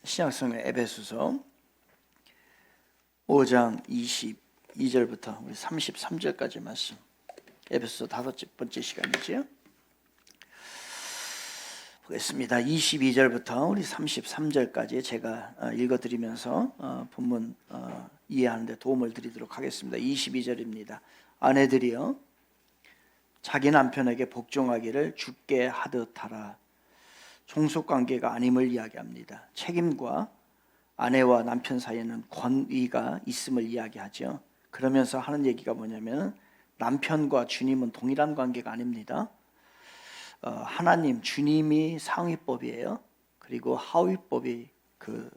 신약성경 에베소서 5장 22절부터 우리 33절까지 말씀. 에베소서 5번째 시간이죠. 보겠습니다. 22절부터 우리 33절까지 제가 읽어드리면서 본문 이해하는 데 도움을 드리도록 하겠습니다. 22절입니다. 아내들이여 자기 남편에게 복종하기를 주께 하듯 하라. 종속관계가 아님을 이야기합니다. 책임과 아내와 남편 사이에는 권위가 있음을 이야기하죠. 그러면서 하는 얘기가 뭐냐면 남편과 주님은 동일한 관계가 아닙니다. 하나님, 주님이 상위법이에요. 그리고 하위법이 그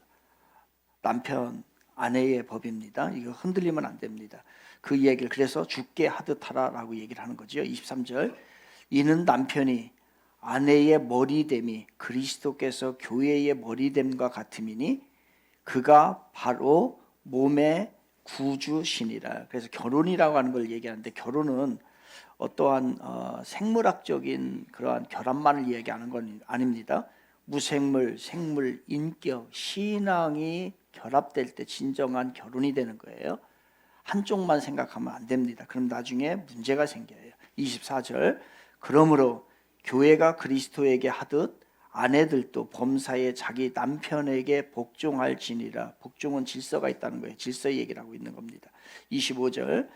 남편, 아내의 법입니다. 이거 흔들리면 안 됩니다. 그 얘기를 그래서 주께 하듯 하라라고 얘기를 하는 거죠. 23절 이는 남편이 아내의 머리됨이 그리스도께서 교회의 머리됨과 같음이니 그가 바로 몸의 구주시니라. 그래서 결혼이라고 하는 걸 얘기하는데 결혼은 어떠한 생물학적인 그러한 결합만을 얘기하는 건 아닙니다. 무생물, 생물, 인격, 신앙이 결합될 때 진정한 결혼이 되는 거예요. 한쪽만 생각하면 안 됩니다. 그럼 나중에 문제가 생겨요. 24절 그러므로 교회가 그리스도에게 하듯 아내들도 범사에 자기 남편에게 복종할지니라. 복종은 질서가 있다는 거예요. 질서 얘기를 하고 있는 겁니다. 25절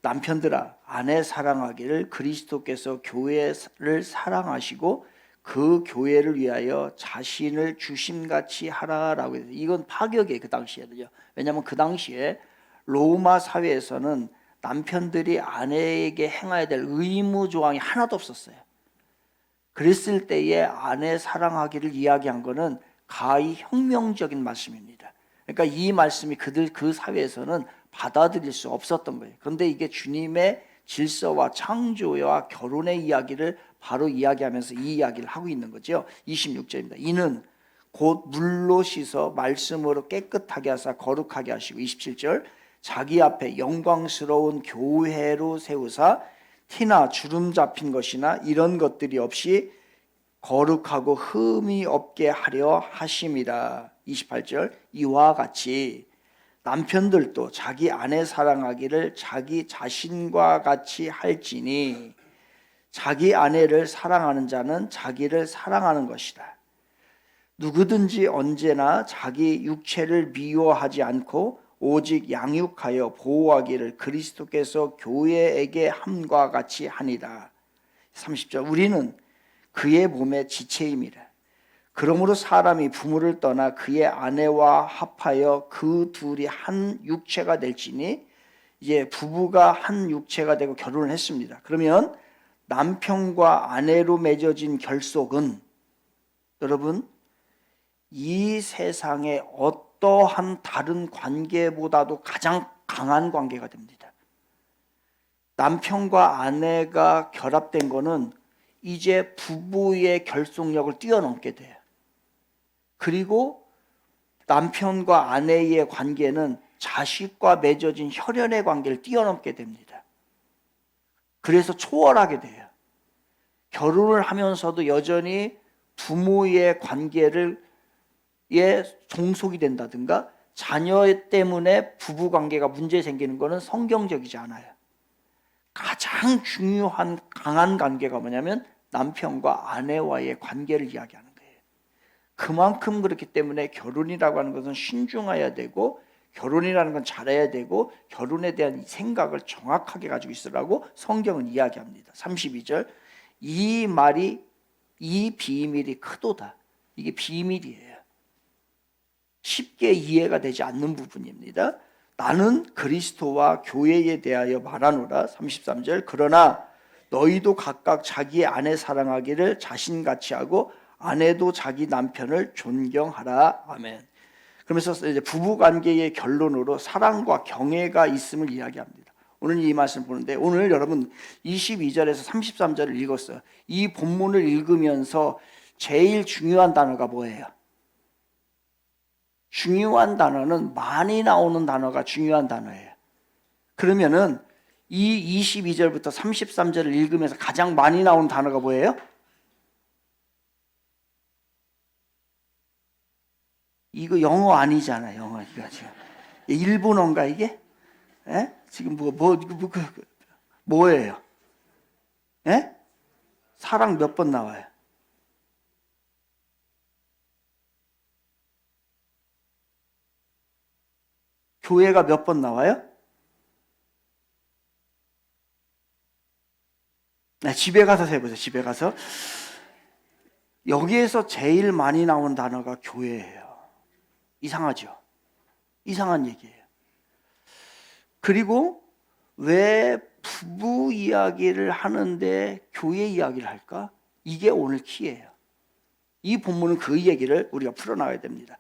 남편들아 아내 사랑하기를 그리스도께서 교회를 사랑하시고 그 교회를 위하여 자신을 주심같이 하라라고 해서 이건 파격이에요. 그 당시에는요. 왜냐하면 그 당시에 로마 사회에서는 남편들이 아내에게 행해야 될 의무 조항이 하나도 없었어요. 그랬을 때에 아내 사랑하기를 이야기한 것은 가히 혁명적인 말씀입니다. 그러니까 이 말씀이 그 사회에서는 받아들일 수 없었던 거예요. 그런데 이게 주님의 질서와 창조와 결혼의 이야기를 바로 이야기하면서 이 이야기를 하고 있는 거죠. 26절입니다. 이는 곧 물로 씻어 말씀으로 깨끗하게 하사 거룩하게 하시고 27절 자기 앞에 영광스러운 교회로 세우사 티나 주름 잡힌 것이나 이런 것들이 없이 거룩하고 흠이 없게 하려 하심이라. 28절 이와 같이 남편들도 자기 아내 사랑하기를 자기 자신과 같이 할지니 자기 아내를 사랑하는 자는 자기를 사랑하는 것이다. 누구든지 언제나 자기 육체를 미워하지 않고 오직 양육하여 보호하기를 그리스도께서 교회에게 함과 같이 하니라. 30절 우리는 그의 몸의 지체임이라. 그러므로 사람이 부모를 떠나 그의 아내와 합하여 그 둘이 한 육체가 될지니 이제 부부가 한 육체가 되고 결혼을 했습니다. 그러면 남편과 아내로 맺어진 결속은 여러분 이 세상의 어떠한 다른 관계보다도 가장 강한 관계가 됩니다. 남편과 아내가 결합된 거는 이제 부부의 결속력을 뛰어넘게 돼요. 그리고 남편과 아내의 관계는 자식과 맺어진 혈연의 관계를 뛰어넘게 됩니다. 그래서 초월하게 돼요. 결혼을 하면서도 여전히 부모의 관계를 종속이 된다든가 자녀 때문에 부부관계가 문제 생기는 것은 성경적이지 않아요. 가장 중요한 강한 관계가 뭐냐면 남편과 아내와의 관계를 이야기하는 거예요. 그만큼 그렇기 때문에 결혼이라고 하는 것은 신중해야 되고 결혼이라는 건 잘해야 되고 결혼에 대한 생각을 정확하게 가지고 있으라고 성경은 이야기합니다. 32절 이 말이 이 비밀이 크도다. 이게 비밀이에요. 쉽게 이해가 되지 않는 부분입니다. 나는 그리스도와 교회에 대하여 말하노라. 33절 그러나 너희도 각각 자기의 아내 사랑하기를 자신같이 하고 아내도 자기 남편을 존경하라. 아멘. 그러면서 이제 부부관계의 결론으로 사랑과 경애가 있음을 이야기합니다. 오늘 이 말씀 보는데 오늘 여러분 22절에서 33절을 읽었어요. 이 본문을 읽으면서 제일 중요한 단어가 뭐예요? 중요한 단어는 많이 나오는 단어가 중요한 단어예요. 그러면은 이 22절부터 33절을 읽으면서 가장 많이 나오는 단어가 뭐예요? 이거 영어 아니잖아, 영어. 이거 지금 일본어인가 이게? 예? 지금 뭐예요? 예? 사랑 몇 번 나와요? 교회가 몇 번 나와요? 네, 집에 가서 세보세요. 집에 가서. 여기에서 제일 많이 나온 단어가 교회예요. 이상하죠? 이상한 얘기예요. 그리고 왜 부부 이야기를 하는데 교회 이야기를 할까? 이게 오늘 키예요. 이 본문은 그 얘기를 우리가 풀어나가야 됩니다.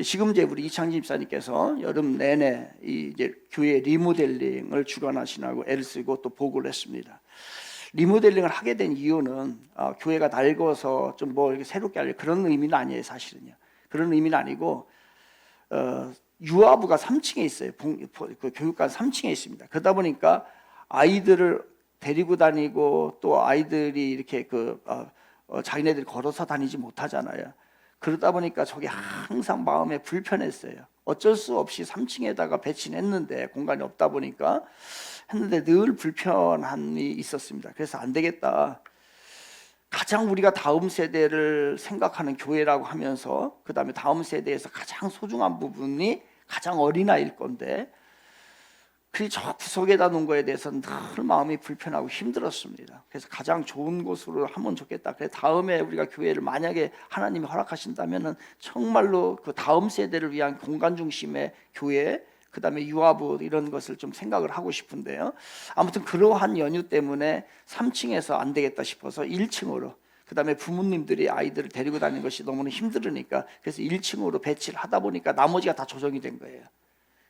지금 이제 우리 이창진 집사님께서 여름 내내 이제 교회 리모델링을 주관하시라고 애를 쓰고 또 보고를 했습니다. 리모델링을 하게 된 이유는 교회가 낡아서 좀 뭐 이렇게 새롭게 하려 그런 의미는 아니에요, 사실은요. 그런 의미는 아니고 유아부가 3층에 있어요. 그 교육관 3층에 있습니다. 그러다 보니까 아이들을 데리고 다니고 또 아이들이 이렇게 자기네들이 걸어서 다니지 못하잖아요. 그러다 보니까 저게 항상 마음에 불편했어요. 어쩔 수 없이 3층에다가 배치는 했는데 공간이 없다 보니까 했는데 늘 불편함이 있었습니다. 그래서 안 되겠다. 가장 우리가 다음 세대를 생각하는 교회라고 하면서 그 다음에 다음 세대에서 가장 소중한 부분이 가장 어린아이일 건데 저 구석에다 놓은 거에 대해서는 늘 마음이 불편하고 힘들었습니다. 그래서 가장 좋은 곳으로 하면 좋겠다. 그래서 다음에 우리가 교회를 만약에 하나님이 허락하신다면 정말로 그 다음 세대를 위한 공간 중심의 교회, 그 다음에 유아부 이런 것을 좀 생각을 하고 싶은데요. 아무튼 그러한 연유 때문에 3층에서 안 되겠다 싶어서 1층으로, 그 다음에 부모님들이 아이들을 데리고 다니는 것이 너무나 힘들으니까 그래서 1층으로 배치를 하다 보니까 나머지가 다 조정이 된 거예요.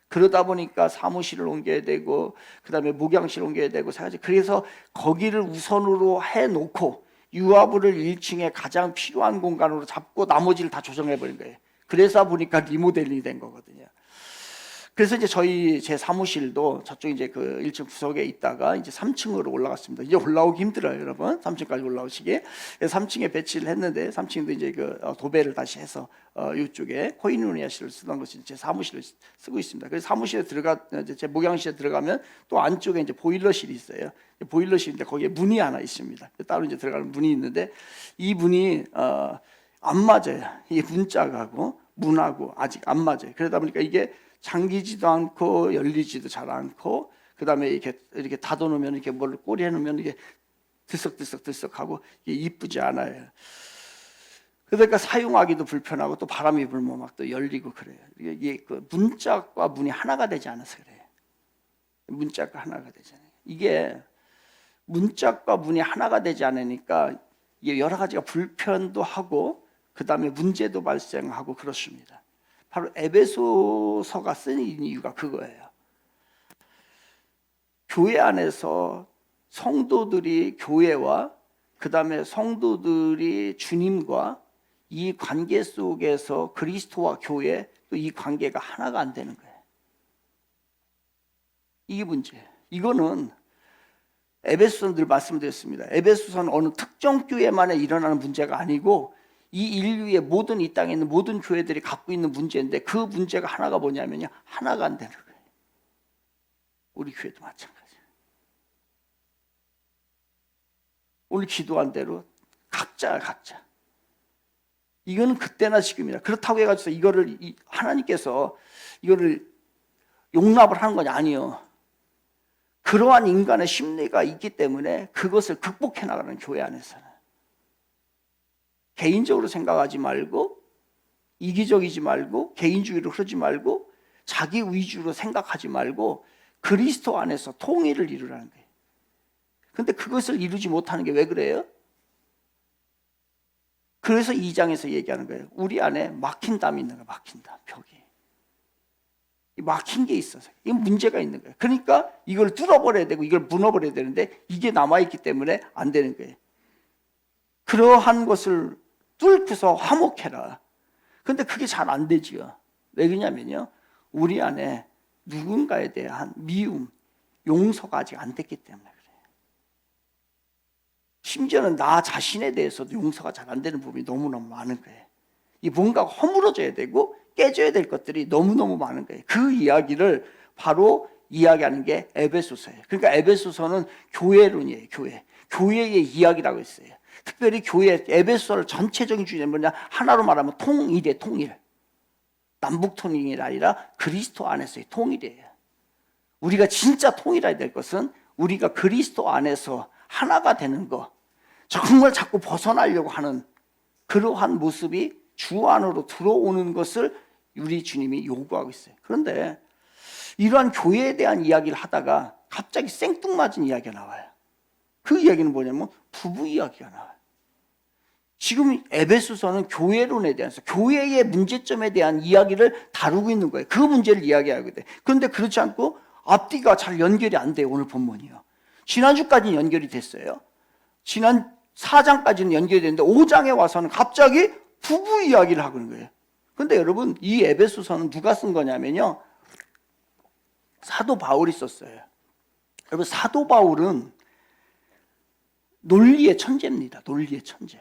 그러다 보니까 사무실을 옮겨야 되고 그 다음에 목양실을 옮겨야 되고 그래서 거기를 우선으로 해놓고 유아부를 1층에 가장 필요한 공간으로 잡고 나머지를 다 조정해버린 거예요. 그래서 보니까 리모델링이 된 거거든요. 그래서 이제 제 사무실도 저쪽 이제 그 1층 구석에 있다가 이제 3층으로 올라갔습니다. 이제 올라오기 힘들어요, 여러분. 3층까지 올라오시게. 3층에 배치를 했는데 3층도 이제 그 도배를 다시 해서 이쪽에 코이누니아실을 쓰던 것이 제 사무실을 쓰고 있습니다. 그래서 사무실에 제 목양실에 들어가면 또 안쪽에 이제 보일러실이 있어요. 보일러실인데 거기에 문이 하나 있습니다. 따로 이제 들어가는 문이 있는데 이 문이 안 맞아요. 이 문짝하고 문하고 아직 안 맞아요. 그러다 보니까 이게 잠기지도 않고 열리지도 잘 않고 그 다음에 이렇게 닫아놓으면 이렇게 뭘 꼬리 해놓으면 이게 들썩들썩하고 이게 이쁘지 않아요. 그러니까 사용하기도 불편하고 또 바람이 불면 막 또 열리고 그래요. 이게 그 문짝과 문이 하나가 되지 않아서 그래요. 문짝과 하나가 되잖아요. 이게 문짝과 문이 하나가 되지 않으니까 이게 여러 가지가 불편도 하고 그 다음에 문제도 발생하고 그렇습니다. 바로 에베소서가 쓰인 이유가 그거예요. 교회 안에서 성도들이 교회와 그 다음에 성도들이 주님과 이 관계 속에서 그리스도와 교회 또 이 관계가 하나가 안 되는 거예요. 이게 문제예요. 이거는 에베소서는 늘 말씀드렸습니다. 에베소서는 어느 특정 교회만에 일어나는 문제가 아니고 이 인류의 모든 이 땅에 있는 모든 교회들이 갖고 있는 문제인데 그 문제가 하나가 뭐냐면요. 하나가 안 되는 거예요. 우리 교회도 마찬가지예요. 오늘 기도한 대로 각자야 각자. 이거는 그때나 지금이나 그렇다고 해가지고 이거를 하나님께서 이거를 용납을 하는 건 아니에요. 그러한 인간의 심리가 있기 때문에 그것을 극복해 나가는 교회 안에서는 개인적으로 생각하지 말고 이기적이지 말고 개인주의로 흐르지 말고 자기 위주로 생각하지 말고 그리스도 안에서 통일을 이루라는 거예요. 그런데 그것을 이루지 못하는 게 왜 그래요? 그래서 2장에서 얘기하는 거예요. 우리 안에 막힌 담이 있는 거예요. 막힌 담, 벽이. 막힌 게 있어서 이게 문제가 있는 거예요. 그러니까 이걸 뚫어버려야 되고 이걸 무너버려야 되는데 이게 남아있기 때문에 안 되는 거예요. 그러한 것을 뚫고서 화목해라. 근데 그게 잘 안 되지요. 왜 그러냐면요. 우리 안에 누군가에 대한 미움, 용서가 아직 안 됐기 때문에 그래요. 심지어는 나 자신에 대해서도 용서가 잘 안 되는 부분이 너무너무 많은 거예요. 이 뭔가 허물어져야 되고 깨져야 될 것들이 너무너무 많은 거예요. 그 이야기를 바로 이야기하는 게 에베소서예요. 그러니까 에베소서는 교회론이에요. 교회의 이야기라고 했어요. 특별히 교회 에베소서를 전체적인 주제는 뭐냐, 하나로 말하면 통일이에요. 통일. 남북 통일이 아니라 그리스도 안에서의 통일이에요. 우리가 진짜 통일해야 될 것은 우리가 그리스도 안에서 하나가 되는 거, 정말 자꾸 벗어나려고 하는 그러한 모습이 주 안으로 들어오는 것을 우리 주님이 요구하고 있어요. 그런데 이러한 교회에 대한 이야기를 하다가 갑자기 생뚱맞은 이야기가 나와요. 그 이야기는 뭐냐면 부부 이야기가 나와요. 지금 에베소서는 교회론에 대해서 교회의 문제점에 대한 이야기를 다루고 있는 거예요. 그 문제를 이야기하게 돼. 그런데 그렇지 않고 앞뒤가 잘 연결이 안 돼요. 오늘 본문이요. 지난주까지는 연결이 됐어요. 지난 4장까지는 연결이 됐는데 5장에 와서는 갑자기 부부 이야기를 하고 있는 거예요. 그런데 여러분, 이 에베소서는 누가 쓴 거냐면요, 사도 바울이 썼어요. 여러분, 사도 바울은 논리의 천재입니다. 논리의 천재.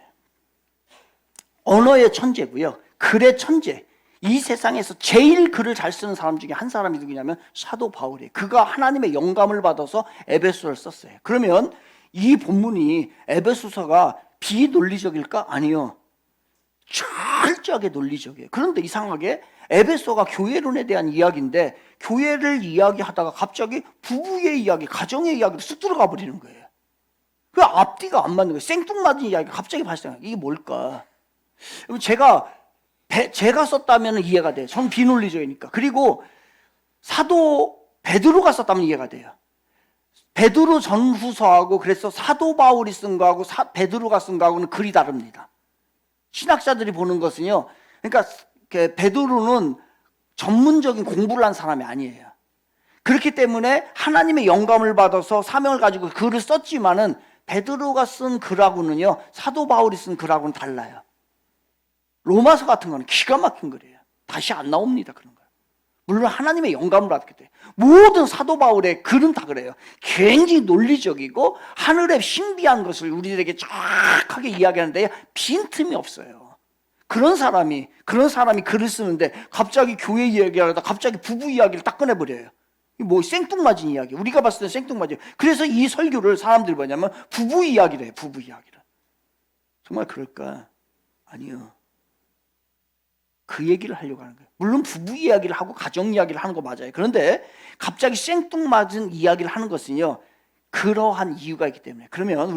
언어의 천재고요. 글의 천재. 이 세상에서 제일 글을 잘 쓰는 사람 중에 한 사람이 누구냐면 사도 바울이에요. 그가 하나님의 영감을 받아서 에베소서를 썼어요. 그러면 이 본문이 에베소서가 비논리적일까? 아니요. 철저하게 논리적이에요. 그런데 이상하게 에베소가 교회론에 대한 이야기인데 교회를 이야기하다가 갑자기 부부의 이야기, 가정의 이야기로 쑥 들어가 버리는 거예요. 그 앞뒤가 안 맞는 거예요. 생뚱맞은 이야기가 갑자기 발생해요. 이게 뭘까? 제가 썼다면 이해가 돼요. 전 비논리적이니까. 그리고 사도 베드로가 썼다면 이해가 돼요. 베드로 전후서하고 그래서 사도 바울이 쓴 거하고 베드로가 쓴 거하고는 글이 다릅니다. 신학자들이 보는 것은요, 그러니까 베드로는 전문적인 공부를 한 사람이 아니에요. 그렇기 때문에 하나님의 영감을 받아서 사명을 가지고 글을 썼지만은 베드로가 쓴 글하고는요, 사도 바울이 쓴 글하고는 달라요. 로마서 같은 거는 기가 막힌 글이에요. 다시 안 나옵니다. 그런 거. 물론 하나님의 영감을 받기 때문에 모든 사도 바울의 글은 다 그래요. 굉장히 논리적이고 하늘의 신비한 것을 우리들에게 정확하게 이야기하는데 빈틈이 없어요. 그런 사람이 글을 쓰는데 갑자기 교회 이야기하다 갑자기 부부 이야기를 딱 꺼내버려요. 뭐 생뚱맞은 이야기. 우리가 봤을 때 생뚱맞아요. 그래서 이 설교를 사람들이 뭐냐면 부부 이야기를 해요. 부부 이야기를. 정말 그럴까? 아니요. 그 얘기를 하려고 하는 거예요. 물론 부부 이야기를 하고 가정 이야기를 하는 거 맞아요. 그런데 갑자기 생뚱맞은 이야기를 하는 것은요, 그러한 이유가 있기 때문에. 그러면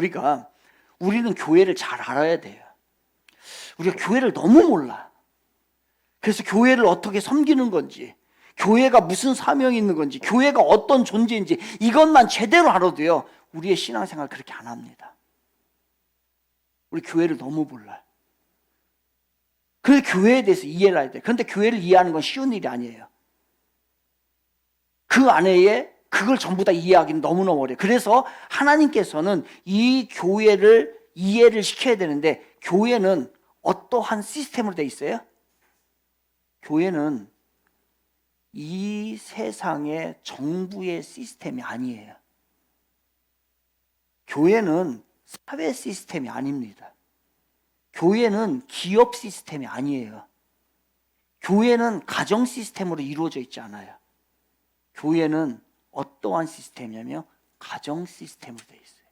우리는 교회를 잘 알아야 돼요. 우리가 교회를 너무 몰라. 그래서 교회를 어떻게 섬기는 건지, 교회가 무슨 사명이 있는 건지, 교회가 어떤 존재인지 이것만 제대로 알아도요, 우리의 신앙생활 그렇게 안 합니다. 우리 교회를 너무 몰라요. 그 교회에 대해서 이해를 해야 돼요. 그런데 교회를 이해하는 건 쉬운 일이 아니에요. 그 안에 그걸 전부 다 이해하기는 너무너무 어려워요. 그래서 하나님께서는 이 교회를 이해를 시켜야 되는데, 교회는 어떠한 시스템으로 되어 있어요? 교회는 이 세상의 정부의 시스템이 아니에요. 교회는 사회 시스템이 아닙니다. 교회는 기업 시스템이 아니에요. 교회는 가정 시스템으로 이루어져 있지 않아요. 교회는 어떠한 시스템이냐면 가정 시스템으로 되어 있어요.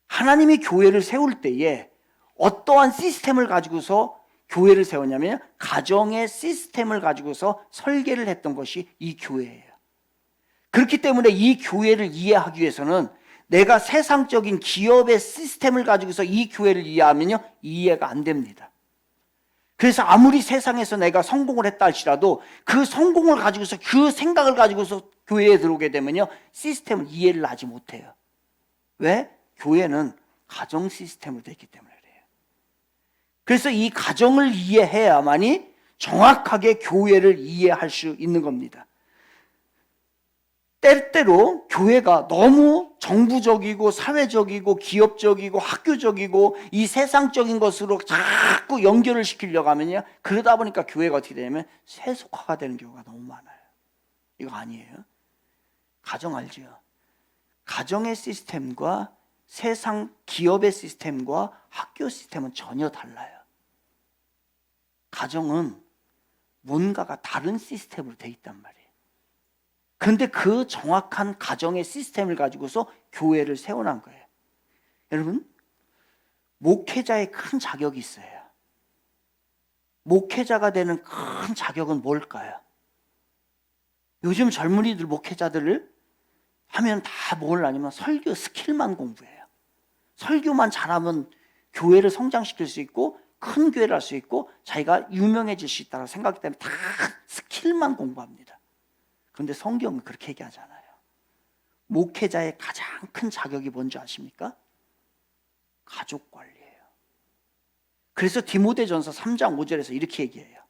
하나님이 교회를 세울 때에 어떠한 시스템을 가지고서 교회를 세웠냐면 가정의 시스템을 가지고서 설계를 했던 것이 이 교회예요. 그렇기 때문에 이 교회를 이해하기 위해서는 내가 세상적인 기업의 시스템을 가지고서 이 교회를 이해하면요, 이해가 안 됩니다. 그래서 아무리 세상에서 내가 성공을 했다 할지라도 그 성공을 가지고서 그 생각을 가지고서 교회에 들어오게 되면요, 시스템을 이해를 하지 못해요. 왜? 교회는 가정 시스템으로 되어 있기 때문에 그래요. 그래서 이 가정을 이해해야만이 정확하게 교회를 이해할 수 있는 겁니다. 때때로 교회가 너무 정부적이고 사회적이고 기업적이고 학교적이고 이 세상적인 것으로 자꾸 연결을 시키려고 하면요, 그러다 보니까 교회가 어떻게 되냐면 세속화가 되는 경우가 너무 많아요. 이거 아니에요? 가정 알죠? 가정의 시스템과 세상 기업의 시스템과 학교 시스템은 전혀 달라요. 가정은 뭔가가 다른 시스템으로 돼 있단 말이에요. 그런데 그 정확한 가정의 시스템을 가지고서 교회를 세워난 거예요. 여러분, 목회자의 큰 자격이 있어요. 목회자가 되는 큰 자격은 뭘까요? 요즘 젊은이들 목회자들을 하면 다 뭘 아니면 설교 스킬만 공부해요. 설교만 잘하면 교회를 성장시킬 수 있고 큰 교회를 할 수 있고 자기가 유명해질 수 있다고 생각하기 때문에 다 스킬만 공부합니다. 그런데 성경은 그렇게 얘기하잖아요. 목회자의 가장 큰 자격이 뭔지 아십니까? 가족 관리예요. 그래서 디모데전서 3장 5절에서 이렇게 얘기해요.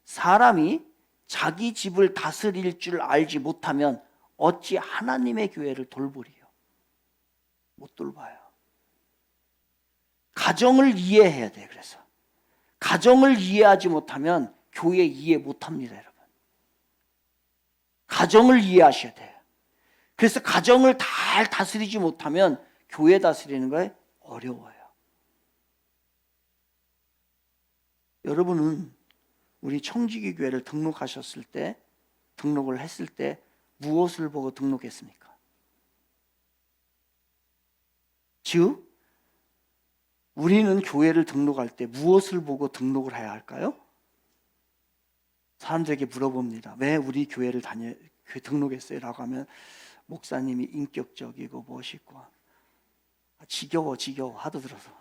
사람이 자기 집을 다스릴 줄 알지 못하면 어찌 하나님의 교회를 돌보리요? 못 돌봐요. 가정을 이해해야 돼요. 그래서 가정을 이해하지 못하면 교회 이해 못합니다, 여러분. 가정을 이해하셔야 돼요. 그래서 가정을 잘 다스리지 못하면 교회 다스리는 거에 어려워요. 여러분은 우리 청지기 교회를 등록하셨을 때, 등록을 했을 때 무엇을 보고 등록했습니까? 즉, 우리는 교회를 등록할 때 무엇을 보고 등록을 해야 할까요? 사람들에게 물어봅니다. 왜 우리 교회를 등록했어요? 라고 하면 목사님이 인격적이고 멋있고 지겨워 하도 들어서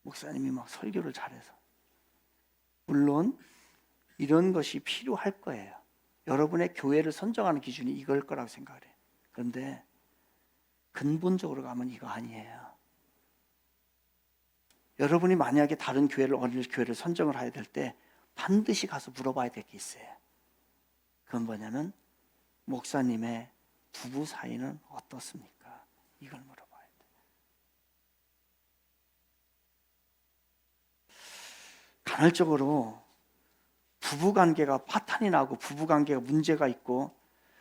목사님이 막 설교를 잘해서. 물론 이런 것이 필요할 거예요. 여러분의 교회를 선정하는 기준이 이걸 거라고 생각을 해요. 그런데 근본적으로 가면 이거 아니에요. 여러분이 만약에 다른 교회를, 어느 교회를 선정을 해야 될 때 반드시 가서 물어봐야 될 게 있어요. 그건 뭐냐면 목사님의 부부 사이는 어떻습니까? 이걸 물어봐야 돼요. 간헐적으로 부부관계가 파탄이 나고 부부관계가 문제가 있고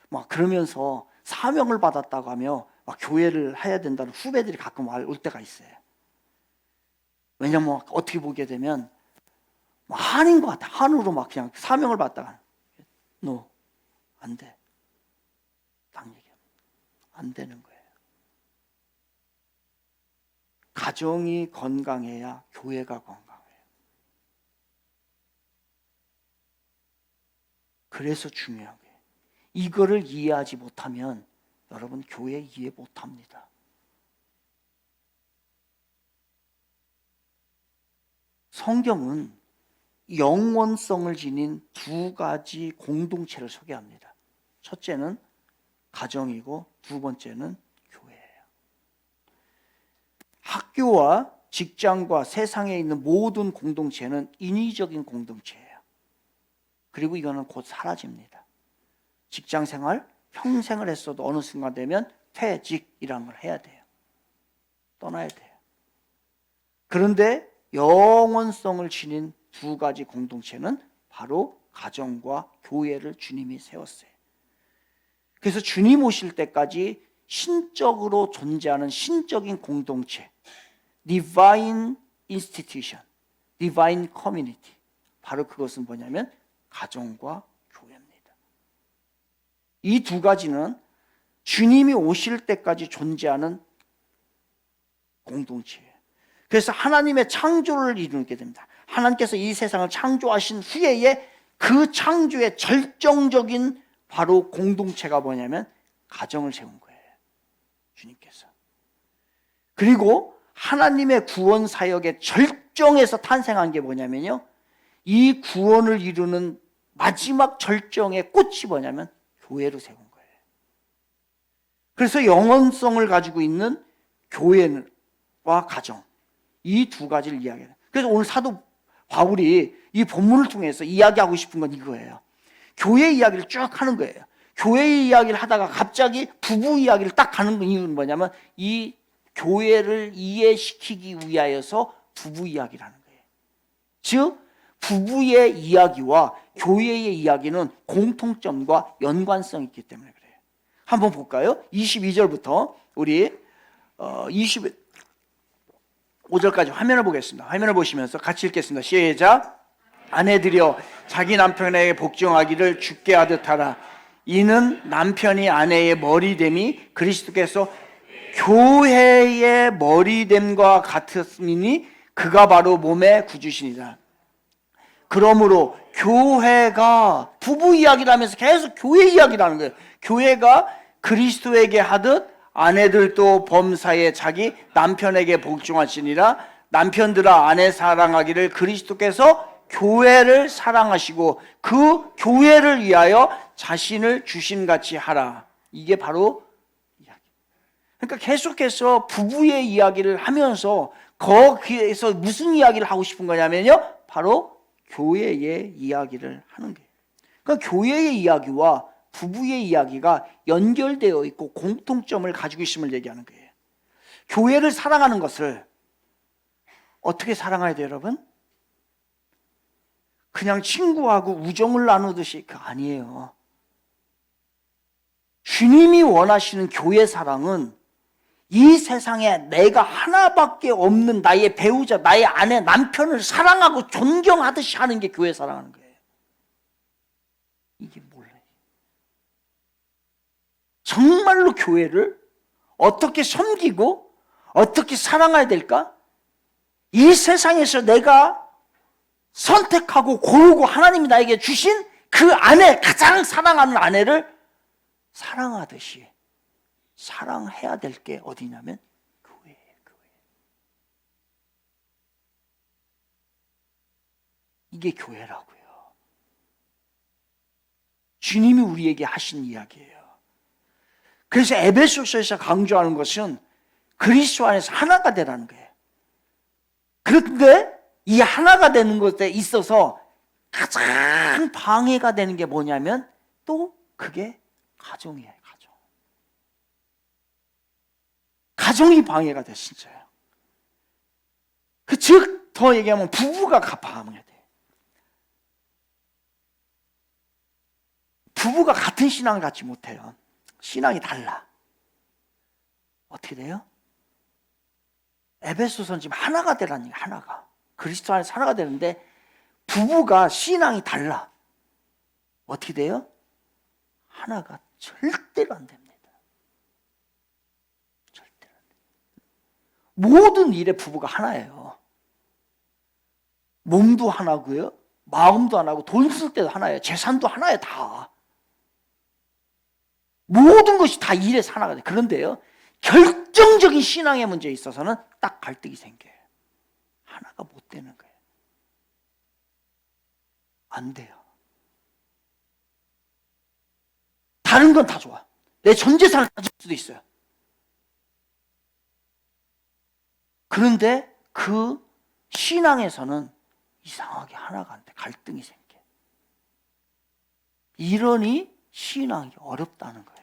막 그러면서 사명을 받았다고 하며 막 교회를 해야 된다는 후배들이 가끔 올 때가 있어요. 왜냐면 어떻게 보게 되면 한인 것 같아. 한으로 막 그냥 사명을 받다가 너 안 돼. 딱 얘기합니다. 안 되는 거예요. 가정이 건강해야 교회가 건강해요. 그래서 중요한 거예요. 이거를 이해하지 못하면 여러분 교회 이해 못합니다. 성경은 영원성을 지닌 두 가지 공동체를 소개합니다. 첫째는 가정이고 두 번째는 교회예요. 학교와 직장과 세상에 있는 모든 공동체는 인위적인 공동체예요. 그리고 이거는 곧 사라집니다. 직장생활 평생을 했어도 어느 순간 되면 퇴직이라는 걸 해야 돼요. 떠나야 돼요. 그런데 영원성을 지닌 두 가지 공동체는 바로 가정과 교회를 주님이 세웠어요. 그래서 주님 오실 때까지 신적으로 존재하는 신적인 공동체, Divine Institution, Divine Community, 바로 그것은 뭐냐면 가정과 교회입니다. 이 두 가지는 주님이 오실 때까지 존재하는 공동체예요. 그래서 하나님의 창조를 이루게 됩니다. 하나님께서 이 세상을 창조하신 후에 그 창조의 절정적인 바로 공동체가 뭐냐면 가정을 세운 거예요. 주님께서. 그리고 하나님의 구원 사역의 절정에서 탄생한 게 뭐냐면요. 이 구원을 이루는 마지막 절정의 꽃이 뭐냐면 교회로 세운 거예요. 그래서 영원성을 가지고 있는 교회와 가정, 이 두 가지를 이야기해요. 그래서 오늘 사도 바울이 이 본문을 통해서 이야기하고 싶은 건 이거예요. 교회 이야기를 쭉 하는 거예요. 교회 이야기를 하다가 갑자기 부부 이야기를 딱 가는 이유는 뭐냐면 이 교회를 이해시키기 위하여서 부부 이야기를 하는 거예요. 즉 부부의 이야기와 교회의 이야기는 공통점과 연관성이 있기 때문에 그래요. 한번 볼까요? 22절부터 우리 25절까지 화면을 보겠습니다. 화면을 보시면서 같이 읽겠습니다. 시작. 아내들이여 자기 남편에게 복종하기를 주께 하듯 하라. 이는 남편이 아내의 머리됨이 그리스도께서 교회의 머리됨과 같으니 그가 바로 몸의 구주시니라. 그러므로 교회가 부부 이야기를 하면서 계속 교회 이야기를 하는 거예요. 교회가 그리스도에게 하듯 아내들도 범사에 자기 남편에게 복종하시니라. 남편들아 아내 사랑하기를 그리스도께서 교회를 사랑하시고 그 교회를 위하여 자신을 주신같이 하라. 이게 바로 이야기. 그러니까 계속해서 부부의 이야기를 하면서 거기에서 무슨 이야기를 하고 싶은 거냐면요, 바로 교회의 이야기를 하는 거예요. 그러니까 교회의 이야기와 부부의 이야기가 연결되어 있고 공통점을 가지고 있음을 얘기하는 거예요. 교회를 사랑하는 것을 어떻게 사랑해야 돼요, 여러분? 그냥 친구하고 우정을 나누듯이 그 아니에요. 주님이 원하시는 교회 사랑은 이 세상에 내가 하나밖에 없는 나의 배우자, 나의 아내, 남편을 사랑하고 존경하듯이 하는 게 교회 사랑하는 거예요. 이게 몰라요. 정말로 교회를 어떻게 섬기고 어떻게 사랑해야 될까? 이 세상에서 내가 선택하고 고르고 하나님이 나에게 주신 그 아내, 가장 사랑하는 아내를 사랑하듯이 사랑해야 될 게 어디냐면 교회예요. 교회. 이게 교회라고요. 주님이 우리에게 하신 이야기예요. 그래서 에베소서에서 강조하는 것은 그리스도 안에서 하나가 되라는 거예요. 그런데 이 하나가 되는 것에 있어서 가장 방해가 되는 게 뭐냐면 또 그게 가정이에요. 가정이 방해가 돼, 진짜요. 즉, 더 얘기하면 부부가 방해돼. 부부가 같은 신앙을 갖지 못해요. 신앙이 달라. 어떻게 돼요? 에베소서는 지금 하나가 되라는 얘기예요. 하나가. 그리스도 안에서 하나가 되는데 부부가 신앙이 달라. 어떻게 돼요? 하나가 절대로 안 됩니다. 절대로 안 됩니다. 모든 일에 부부가 하나예요. 몸도 하나고요, 마음도 하나고, 돈 쓸 때도 하나예요. 재산도 하나예요. 다. 모든 것이 다 일에서 하나가 돼요. 그런데요, 결정적인 신앙의 문제에 있어서는 딱 갈등이 생겨요. 하나가 못 되는 거예요. 안 돼요. 다른 건 다 좋아. 내 전 재산을 가질 수도 있어요. 그런데 그 신앙에서는 이상하게 하나가 안 돼. 갈등이 생겨. 이러니 신앙이 어렵다는 거예요.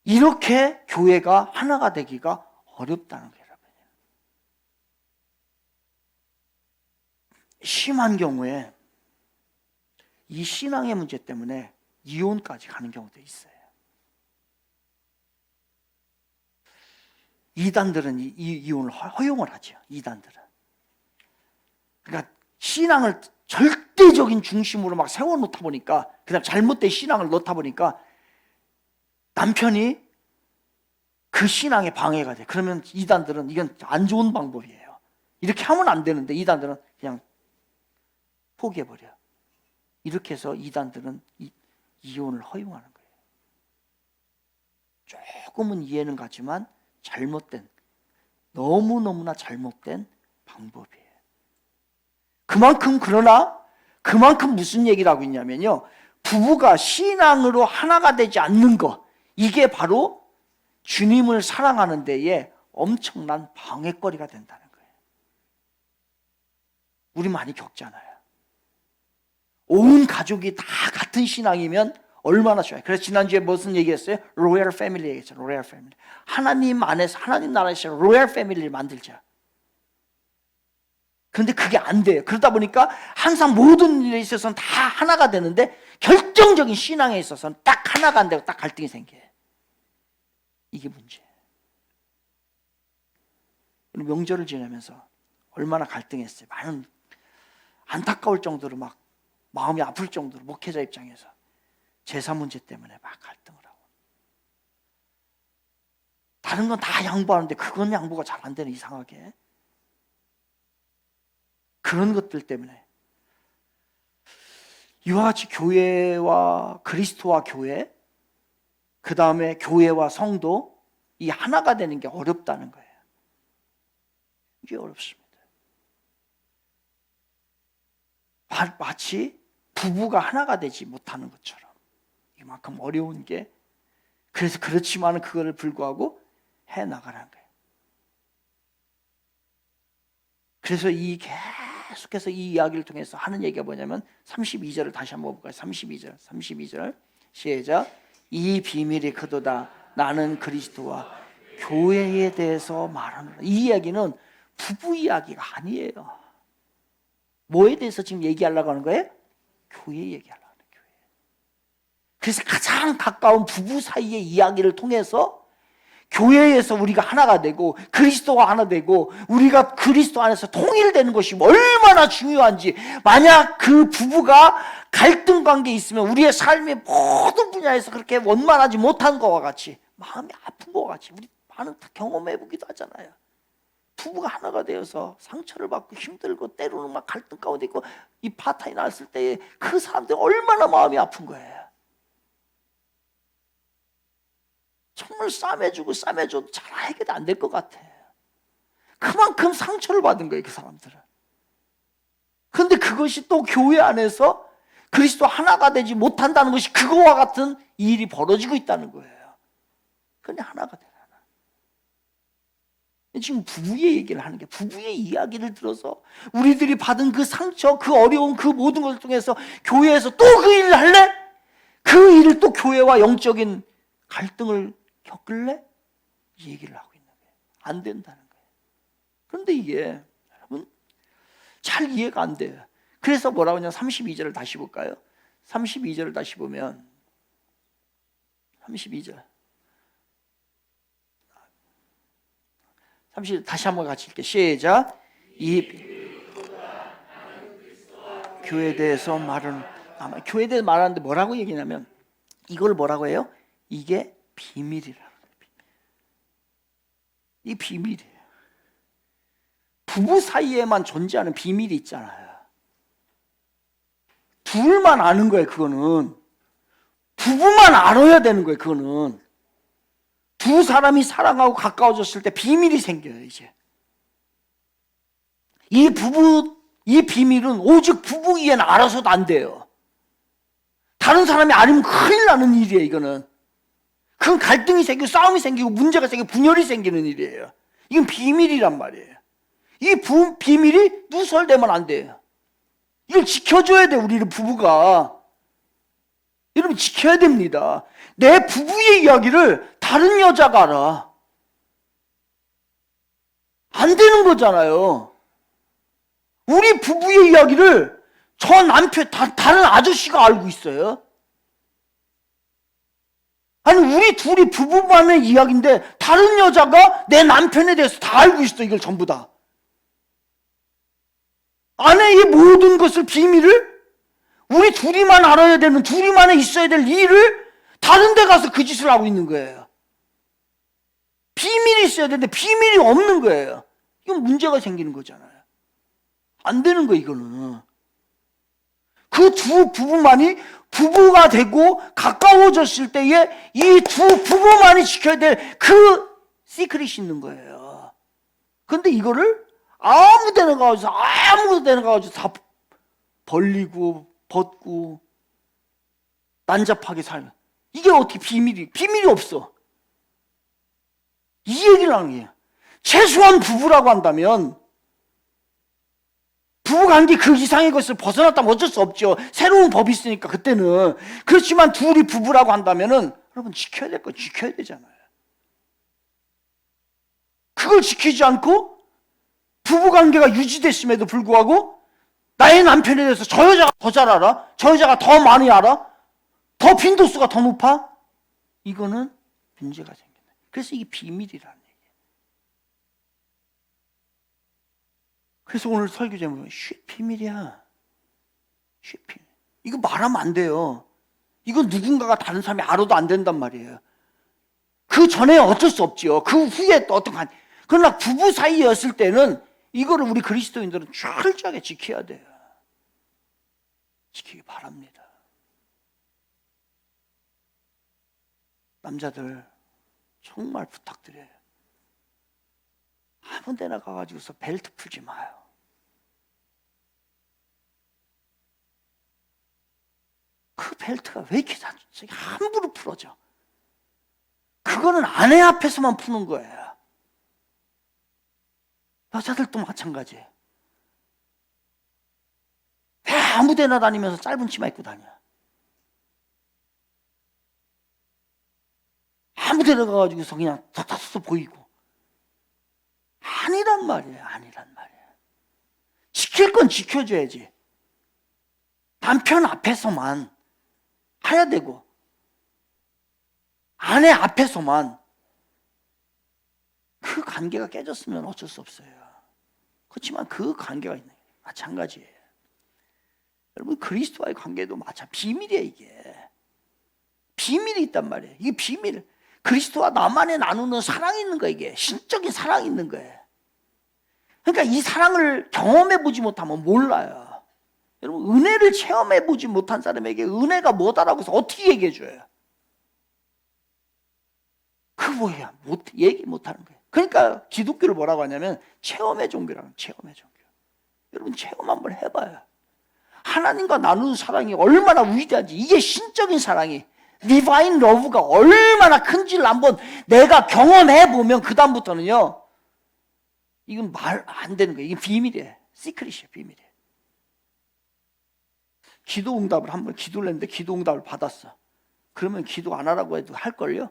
이렇게 교회가 하나가 되기가 어렵다는 거예요. 심한 경우에 이 신앙의 문제 때문에 이혼까지 가는 경우도 있어요. 이단들은 이혼을 허용을 하죠. 이단들은. 그러니까 신앙을 절대적인 중심으로 막 세워놓다 보니까, 그다음 잘못된 신앙을 넣다 보니까 남편이 그 신앙에 방해가 돼. 그러면 이단들은 이건 안 좋은 방법이에요. 이렇게 하면 안 되는데 이단들은 그냥 포기해버려. 이렇게 해서 이단들은 이혼을 허용하는 거예요. 조금은 이해는 가지만 잘못된, 너무너무나 잘못된 방법이에요. 그만큼 무슨 얘기를 하고 있냐면요, 부부가 신앙으로 하나가 되지 않는 것, 이게 바로 주님을 사랑하는 데에 엄청난 방해거리가 된다는 거예요. 우리 많이 겪잖아요. 온 가족이 다 같은 신앙이면 얼마나 좋아요. 그래서 지난주에 무슨 얘기했어요? 로얄 패밀리 얘기했죠. 로얄 패밀리. 하나님 안에서, 하나님 나라에서 로얄 패밀리를 만들자. 그런데 그게 안 돼요. 그러다 보니까 항상 모든 일에 있어서는 다 하나가 되는데 결정적인 신앙에 있어서는 딱 하나가 안 되고 딱 갈등이 생겨요. 이게 문제예요. 명절을 지내면서 얼마나 갈등했어요. 많은 안타까울 정도로 막 마음이 아플 정도로 목회자 입장에서 제사 문제 때문에 막 갈등을 하고 다른 건 다 양보하는데 그건 양보가 잘 안 되는 이상하게 그런 것들 때문에 이와 같이 교회와 그리스도와 교회 그 다음에 교회와 성도 이 하나가 되는 게 어렵다는 거예요. 이게 어렵습니다. 마치 부부가 하나가 되지 못하는 것처럼 이만큼 어려운 게 그래서 그렇지만 그거를 불구하고 해나가라는 거예요. 그래서 계속해서 이 이야기를 통해서 하는 얘기가 뭐냐면 32절을 다시 한번 볼까요? 32절 시작. 이 비밀이 크도다 나는 그리스도와 교회에 대해서 말하노라. 이 이야기는 부부 이야기가 아니에요. 뭐에 대해서 지금 얘기하려고 하는 거예요? 교회 얘기하려고 하는 거예요. 그래서 가장 가까운 부부 사이의 이야기를 통해서 교회에서 우리가 하나가 되고 그리스도가 하나 되고 우리가 그리스도 안에서 통일되는 것이 얼마나 중요한지, 만약 그 부부가 갈등 관계에 있으면 우리의 삶의 모든 분야에서 그렇게 원만하지 못한 것과 같이 마음이 아픈 것과 같이 우리 많은 경험해 보기도 하잖아요. 부부가 하나가 되어서 상처를 받고 힘들고 때로는 막 갈등 가운데 있고 이 파탄이 났을 때 그 사람들 얼마나 마음이 아픈 거예요. 정말 싸매주고 싸매줘도 잘 해결이 안 될 것 같아. 그만큼 상처를 받은 거예요, 그 사람들은. 그런데 그것이 또 교회 안에서 그리스도 하나가 되지 못한다는 것이 그거와 같은 일이 벌어지고 있다는 거예요. 그냥 하나가 되라. 지금 부부의 얘기를 하는 게, 부부의 이야기를 들어서 우리들이 받은 그 상처, 그 어려움, 그 모든 것을 통해서 교회에서 또 그 일을 할래? 그 일을 또 교회와 영적인 갈등을 겪을래? 이 얘기를 하고 있는 거예요. 안 된다는 거예요. 그런데 이게 여러분 잘 이해가 안 돼요. 그래서 뭐라고 하냐면 32절을 다시 볼까요? 32절을 다시 보면 32절 다시 한번 같이 읽게. 시작. 이 교회에 대해서 말은 아마 교회에 대해서 말하는데 뭐라고 얘기냐면 이걸 뭐라고 해요? 이게 비밀이라는 거예요. 이 비밀이에요. 부부 사이에만 존재하는 비밀이 있잖아요. 둘만 아는 거예요. 그거는 부부만 알아야 되는 거예요. 그거는 두 사람이 사랑하고 가까워졌을 때 비밀이 생겨요. 이제 이 비밀은 오직 부부 이에는 알아서도 안 돼요. 다른 사람이 알면 큰일 나는 일이에요. 이거는 그건 갈등이 생기고 싸움이 생기고 문제가 생기고 분열이 생기는 일이에요. 이건 비밀이란 말이에요. 이 비밀이 누설되면 안 돼요. 이걸 지켜줘야 돼요. 우리는 부부가. 여러분 지켜야 됩니다. 내 부부의 이야기를 다른 여자가 알아. 안 되는 거잖아요. 우리 부부의 이야기를 저 남편, 다른 아저씨가 알고 있어요. 아니 우리 둘이 부부만의 이야기인데 다른 여자가 내 남편에 대해서 다 알고 있어. 이걸 전부 다. 아내의 모든 것을 비밀을 우리 둘이만 알아야 되는, 둘이만에 있어야 될 일을 다른 데 가서 그 짓을 하고 있는 거예요. 비밀이 있어야 되는데 비밀이 없는 거예요. 이건 문제가 생기는 거잖아요. 안 되는 거예요. 이거는 그 두 부부만이 부부가 되고 가까워졌을 때에 이 두 부부만이 지켜야 될 그 시크릿이 있는 거예요. 그런데 이거를 아무 데나 가가지고 다 벌리고 벗고 난잡하게 살면 이게 어떻게 비밀이 없어. 이 얘기를 하는 거예요. 최소한 부부라고 한다면 부부관계 그 이상의 것을 벗어났다면 어쩔 수 없죠. 새로운 법이 있으니까 그때는. 그렇지만 둘이 부부라고 한다면은 여러분 지켜야 될 거 지켜야 되잖아요. 그걸 지키지 않고 부부관계가 유지됐음에도 불구하고 나의 남편에 대해서 저 여자가 더 잘 알아? 저 여자가 더 많이 알아? 더 빈도수가 더 높아? 이거는 문제가 생긴다. 그래서 이게 비밀이라는 얘기예요. 그래서 오늘 설교 제목은 비밀이야. 쉬핑. 이거 말하면 안 돼요. 이거 누군가가 다른 사람이 알아도 안 된단 말이에요. 그 전에 어쩔 수 없죠. 그 후에 또 어떤 그러나 부부 사이였을 때는 이거를 우리 그리스도인들은 철저하게 지켜야 돼요. 지키기 바랍니다. 남자들 정말 부탁드려요. 아무 데나 가가지고서 벨트 풀지 마요. 그 벨트가 왜 이렇게 함부로 풀어져? 그거는 아내 앞에서만 푸는 거예요. 여자들도 마찬가지예요. 왜 아무 데나 다니면서 짧은 치마 입고 다녀? 아무 데나 가가지고서 그냥 덕덕덕 보이고. 아니란 말이에요. 아니란 말이에요. 지킬 건 지켜줘야지. 남편 앞에서만 해야 되고 아내 앞에서만 그 관계가 깨졌으면 어쩔 수 없어요. 그렇지만 그 관계가 있는 게 마찬가지예요. 여러분 그리스도와의 관계도 비밀이에요. 이게 비밀이 있단 말이에요. 이게 비밀. 그리스도와 나만의 나누는 사랑이 있는 거예요. 이게 신적인 사랑이 있는 거예요. 그러니까 이 사랑을 경험해 보지 못하면 몰라요. 여러분 은혜를 체험해 보지 못한 사람에게 은혜가 뭐다라고 해서 어떻게 얘기해 줘요? 그 뭐야? 얘기 못하는 거예요. 그러니까 기독교를 뭐라고 하냐면 체험의 종교라는 체험의 종교. 여러분 체험 한번 해봐요. 하나님과 나누는 사랑이 얼마나 위대한지, 이게 신적인 사랑이, 디바인 러브가 얼마나 큰지를 한번 내가 경험해 보면 그 다음부터는요, 이건 말 안 되는 거예요. 이게 비밀이에요. 시크릿이에요. 비밀이에요. 기도 응답을 한번 기도를 했는데 기도 응답을 받았어. 그러면 기도 안 하라고 해도 할걸요?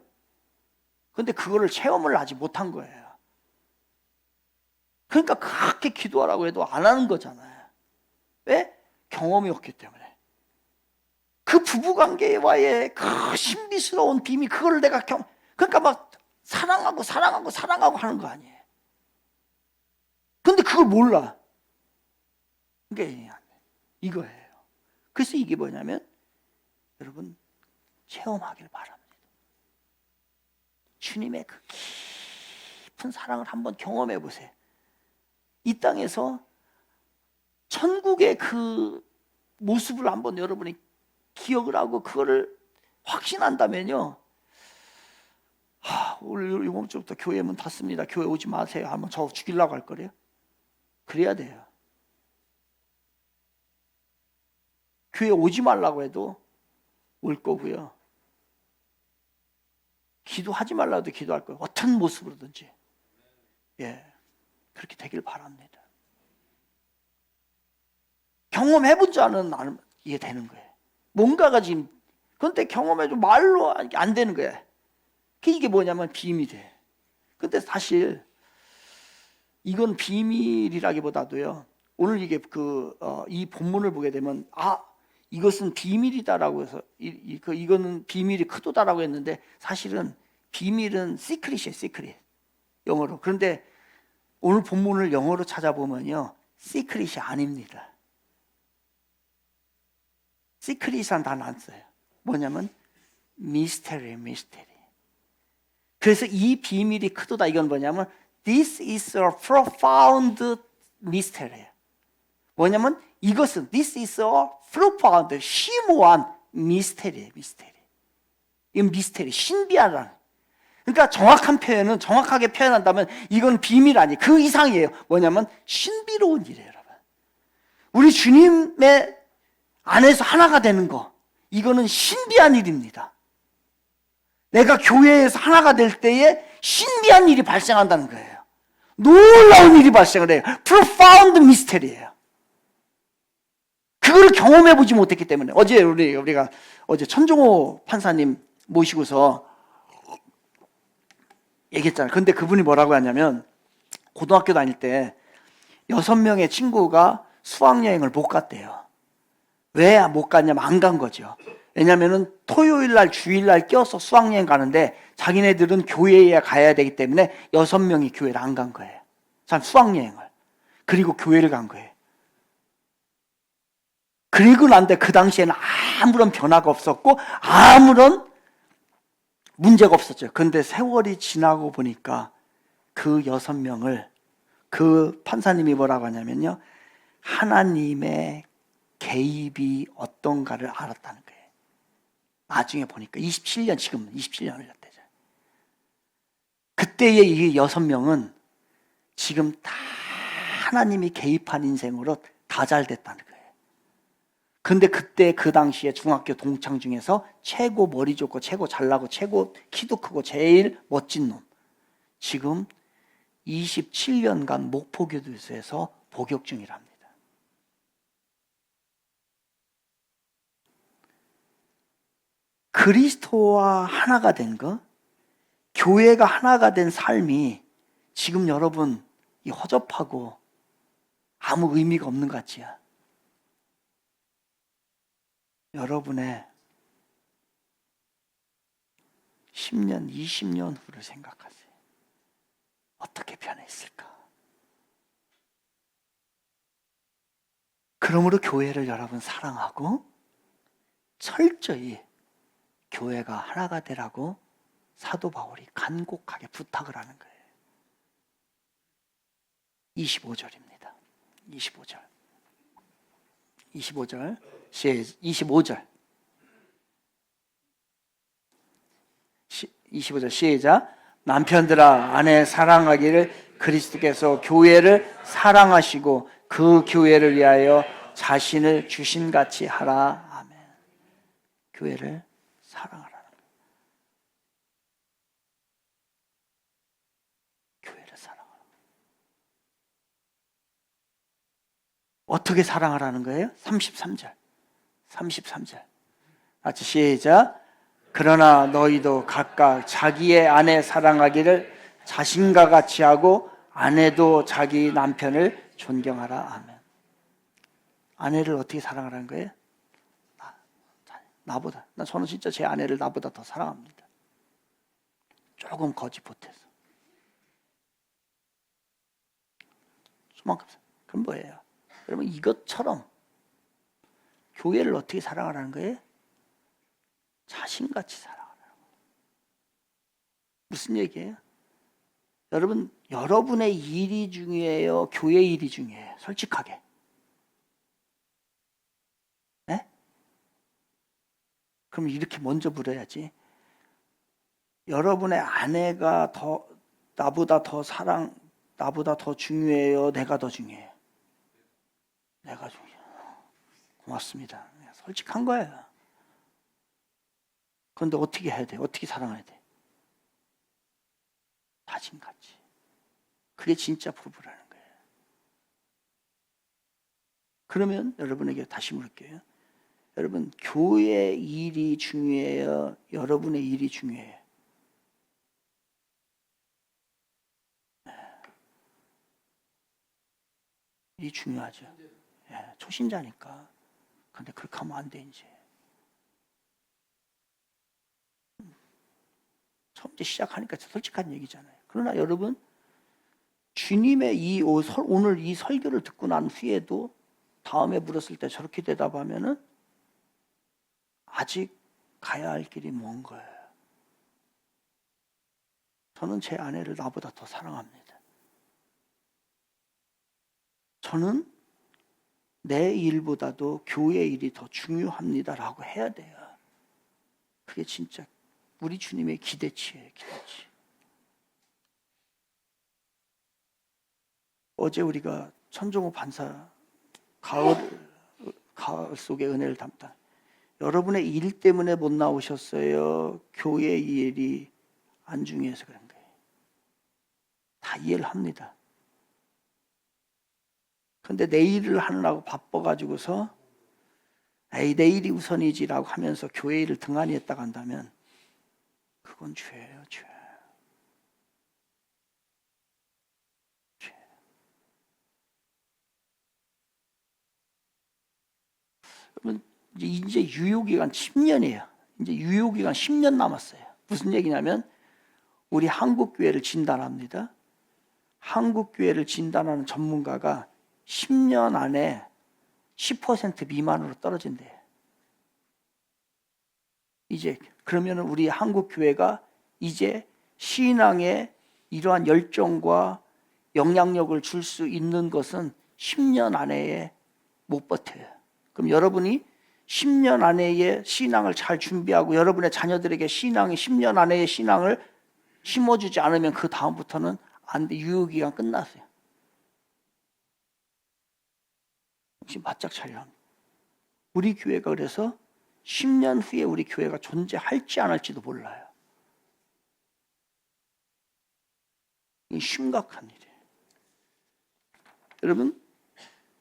근데 그거를 체험을 하지 못한 거예요. 그러니까 그렇게 기도하라고 해도 안 하는 거잖아요. 왜? 경험이 없기 때문에. 그 부부관계와의 그 신비스러운 비밀, 그걸 내가 그러니까 막 사랑하고 하는 거 아니에요. 근데 그걸 몰라. 그러니까 이거예요. 그래서 이게 뭐냐면 여러분 체험하길 바랍니다. 주님의 그 깊은 사랑을 한번 경험해 보세요. 이 땅에서 천국의 그 모습을 한번 여러분이 기억을 하고 그거를 확신한다면요, 오늘 이번 주부터 교회 문 닫습니다, 교회 오지 마세요 하면 저 죽이려고 할 거래요? 그래야 돼요. 교회 오지 말라고 해도 올 거고요, 기도하지 말라고 해도 기도할 거예요. 어떤 모습으로든지. 예, 그렇게 되길 바랍니다. 경험해본 자는 이해되는 거예요. 뭔가가 지금, 그런데 경험해도 말로 안 되는 거예요. 이게 뭐냐면 비밀이에요. 근데 사실 이건 비밀이라기보다도요, 오늘 이게 이 본문을 보게 되면 이것은 비밀이다라고 해서 이거는 비밀이 크도다라고 했는데 사실은 비밀은 시크릿이에요. 시크릿. 영어로. 그런데 오늘 본문을 영어로 찾아보면요, 시크릿이 아닙니다. 시크릿은 다 안 써요. 뭐냐면 미스테리. 그래서 이 비밀이 크도다, 이건 뭐냐면 This is a profound mystery. 뭐냐면 이것은 This is a profound, 심오한 미스테리예요. 미스테리. 이건 미스테리, 신비하다는. 그러니까 정확한 표현은, 정확하게 표현한다면 이건 비밀 아니에요. 그 이상이에요. 뭐냐면 신비로운 일이에요, 여러분. 우리 주님의 안에서 하나가 되는 거, 이거는 신비한 일입니다. 내가 교회에서 하나가 될 때에 신비한 일이 발생한다는 거예요. 놀라운 일이 발생을 해요. profound mystery예요. 그거를 경험해보지 못했기 때문에. 어제 우리가 어제 천종호 판사님 모시고서 얘기했잖아요. 근데 그분이 뭐라고 하냐면, 고등학교 다닐 때 6명의 친구가 수학여행을 못 갔대요. 왜 못 갔냐면 안 간 거죠. 왜냐면은 토요일날 주일날 껴서 수학여행 가는데 자기네들은 교회에 가야 되기 때문에 6명이 교회를 안 간 거예요. 참, 수학여행을. 그리고 교회를 간 거예요. 그리고 난데 그 당시에는 아무런 변화가 없었고 아무런 문제가 없었죠. 그런데 세월이 지나고 보니까 그 6명을 그 판사님이 뭐라고 하냐면요, 하나님의 개입이 어떤가를 알았다는 거예요. 나중에 보니까 27년, 지금 27년을 했대죠. 그때의 이 6명은 지금 다 하나님이 개입한 인생으로 다 잘 됐다는 거예요. 근데 그때 그 당시에 중학교 동창 중에서 최고 머리 좋고 최고 잘나고 최고 키도 크고 제일 멋진 놈, 지금 27년간 목포교도소에서 복역 중이랍니다. 그리스도와 하나가 된 거, 교회가 하나가 된 삶이 지금 여러분 이 허접하고 아무 의미가 없는 것 같지요? 여러분의 10년, 20년 후를 생각하세요. 어떻게 변했을까? 그러므로 교회를 여러분 사랑하고 철저히 교회가 하나가 되라고 사도 바울이 간곡하게 부탁을 하는 거예요. 25절입니다. 25절. 25절. 25절. 25절 시작. 남편들아 아내 사랑하기를 그리스도께서 교회를 사랑하시고 그 교회를 위하여 자신을 주신같이 하라. 아멘. 교회를 사랑하라는 거예요. 교회를 사랑하라. 어떻게 사랑하라는 거예요? 33절. 33절. 같이 시작. 그러나 너희도 각각 자기의 아내 사랑하기를 자신과 같이 하고 아내도 자기 남편을 존경하라. 아멘. 아내를 어떻게 사랑하라는 거예요? 나보다. 저는 진짜 제 아내를 나보다 더 사랑합니다. 조금 거짓 보태서. 수만큼. 그럼 뭐예요? 여러분 이것처럼 교회를 어떻게 사랑하라는 거예요? 자신같이 사랑하라는 거예요. 무슨 얘기예요? 여러분, 여러분의 일이 중요해요? 교회 일이 중요해요? 솔직하게. 네? 그럼 이렇게 먼저 물어야지. 여러분의 아내가 나보다 더 중요해요? 내가 더 중요해요? 내가 중요해요. 고맙습니다. 솔직한 거예요. 그런데 어떻게 해야 돼? 어떻게 사랑해야 돼? 자신같이. 그게 진짜 부부라는 거예요. 그러면 여러분에게 다시 물을게요. 여러분, 교회 일이 중요해요? 여러분의 일이 중요해요? 일이 중요하죠. 예, 초신자니까. 근데 그렇게 하면 안 돼, 이제. 처음 시작하니까 솔직한 얘기잖아요. 그러나 여러분, 주님의 오늘 이 설교를 듣고 난 후에도 다음에 물었을 때 저렇게 대답하면은 아직 가야 할 길이 먼 거예요. 저는 제 아내를 나보다 더 사랑합니다. 저는 내 일보다도 교회 일이 더 중요합니다라고 해야 돼요. 그게 진짜 우리 주님의 기대치예요, 기대치. 어제 우리가 천종호 반사 가을 속의 은혜를 담다. 여러분의 일 때문에 못 나오셨어요? 교회 일이 안 중요해서 그런 거예요. 다 이해를 합니다. 근데 내 일을 하느라고 바빠가지고서 에이 내 일이 우선이지라고 하면서 교회 일을 등한히 했다고 한다면 그건 죄예요, 죄. 그러면 이제 유효기간 10년이에요. 이제 유효기간 10년 남았어요. 무슨 얘기냐면 우리 한국교회를 진단합니다. 한국교회를 진단하는 전문가가 10년 안에 10% 미만으로 떨어진대요. 이제 그러면 우리 한국 교회가 이제 신앙에 이러한 열정과 영향력을 줄 수 있는 것은 10년 안에 못 버텨요. 그럼 여러분이 10년 안에 신앙을 잘 준비하고 여러분의 자녀들에게 10년 안에 신앙을 심어주지 않으면 그 다음부터는 안 돼. 유효기간 끝났어요. 혹시 바짝 차려야 합니다. 우리 교회가 그래서 10년 후에 우리 교회가 존재할지 안 할지도 몰라요. 이게 심각한 일이에요. 여러분,